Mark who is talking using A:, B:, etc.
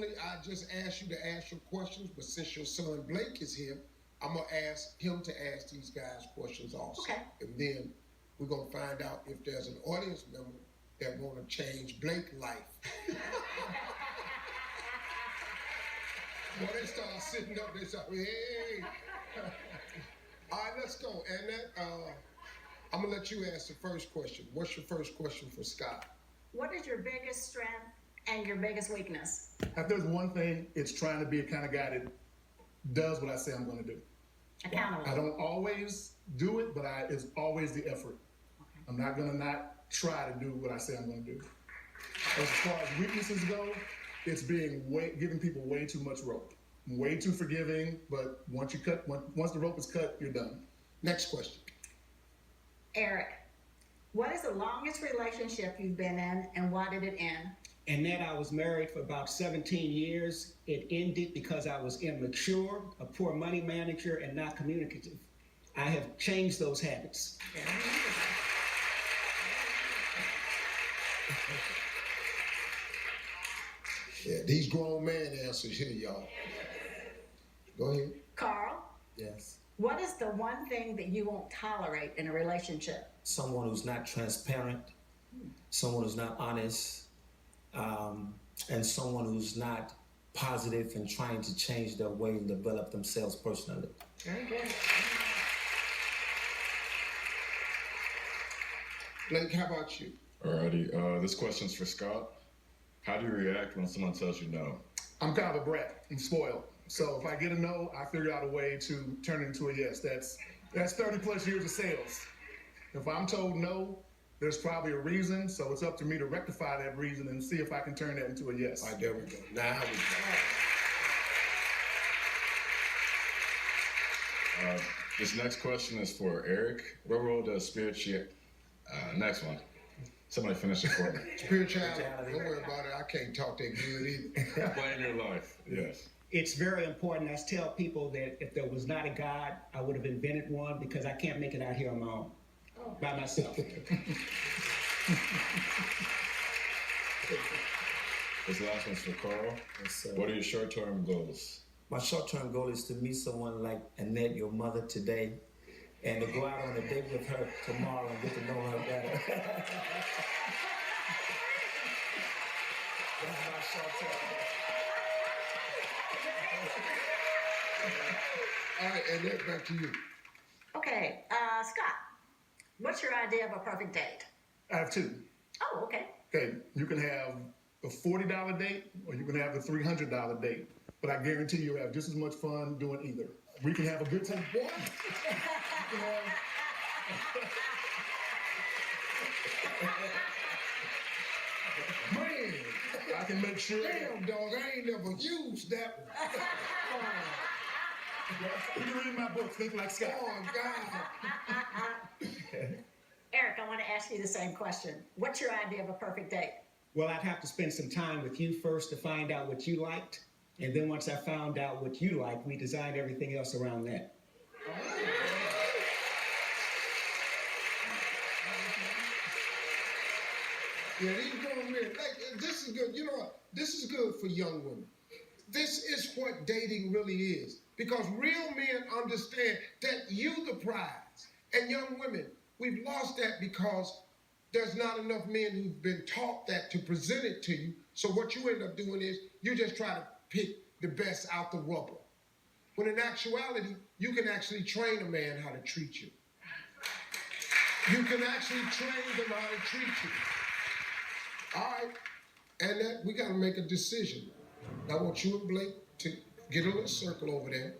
A: I just asked you to ask your questions, but since your son Blake is here, I'm gonna ask him to ask these guys questions also.
B: Okay.
A: And then we're gonna find out if there's an audience member that wanna change Blake's life. Well, they start sitting up, they start, hey. All right, let's go. And I'm gonna let you ask the first question. What's your first question for Scott?
B: What is your biggest strength and your biggest weakness?
C: If there's one thing, it's trying to be a kind of guy that does what I say I'm going to do.
B: Accountable.
C: I don't always do it, but it's always the effort.
B: Okay.
C: I'm not going to not try to do what I say I'm going to do. As far as weaknesses go, it's giving people way too much rope. I'm way too forgiving, but once the rope is cut, you're done.
A: Next question.
B: Eric, what is the longest relationship you've been in and why did it end?
D: And that I was married for about 17 years. It ended because I was immature, a poor money manager, and not communicative. I have changed those habits.
A: Yeah, these grown man answers here, y'all. Go ahead.
B: Carl,
E: Yes.
B: what is the one thing that you won't tolerate in a relationship?
E: Someone who's not transparent, someone who's not honest, and someone who's not positive and trying to change their way and develop themselves personally.
B: Very good.
A: Blake, how about you?
F: Alrighty, this question's for Scott. How do you react when someone tells you no?
C: I'm kind of a brat. I'm spoiled. So if I get a no, I figure out a way to turn it into a yes. That's 30 plus years of sales. If I'm told no, there's probably a reason, so it's up to me to rectify that reason and see if I can turn that into a yes.
A: All right, there we go. Now we go.
F: This next question is for Eric. What role does spirituality? Next one. Somebody finish it for me.
A: Spirituality, don't worry about it. I can't talk that good either.
F: Play in your life. Yes.
D: It's very important. I tell people that if there was not a God, I would have invented one because I can't make it out here on my own, by myself.
F: This last one's for Carl.
E: Yes, sir.
F: What are your short-term goals?
E: My short-term goal is to meet someone like Annette, your mother, today, and to go out on a date with her tomorrow and get to know her better. That's my short-term goal.
A: All right, and then back to you.
B: Okay, Scott, what's your idea of a perfect date?
C: I have two.
B: Oh, okay.
C: Okay, you can have a $40 date or you can have a $300 date, but I guarantee you'll have just as much fun doing either. We can have a good time. Boy, man, I can make sure.
A: Damn, dog, I ain't never used that one.
C: You can read my book, Think Like Scott.
A: Oh, God.
B: Eric, I want to ask you the same question. What's your idea of a perfect date?
D: Well, I'd have to spend some time with you first to find out what you liked. And then once I found out what you liked, we designed everything else around that.
A: Yeah, these grown men, this is good. You know what? This is good for young women. This is what dating really is. Because real men understand that you the prize. And young women, we've lost that because there's not enough men who've been taught that to present it to you. So what you end up doing is you just try to pick the best out the rubber. When in actuality, you can actually train a man how to treat you. You can actually train them how to treat you. All right, and we got to make a decision. I want you and Blake to get a little circle over there.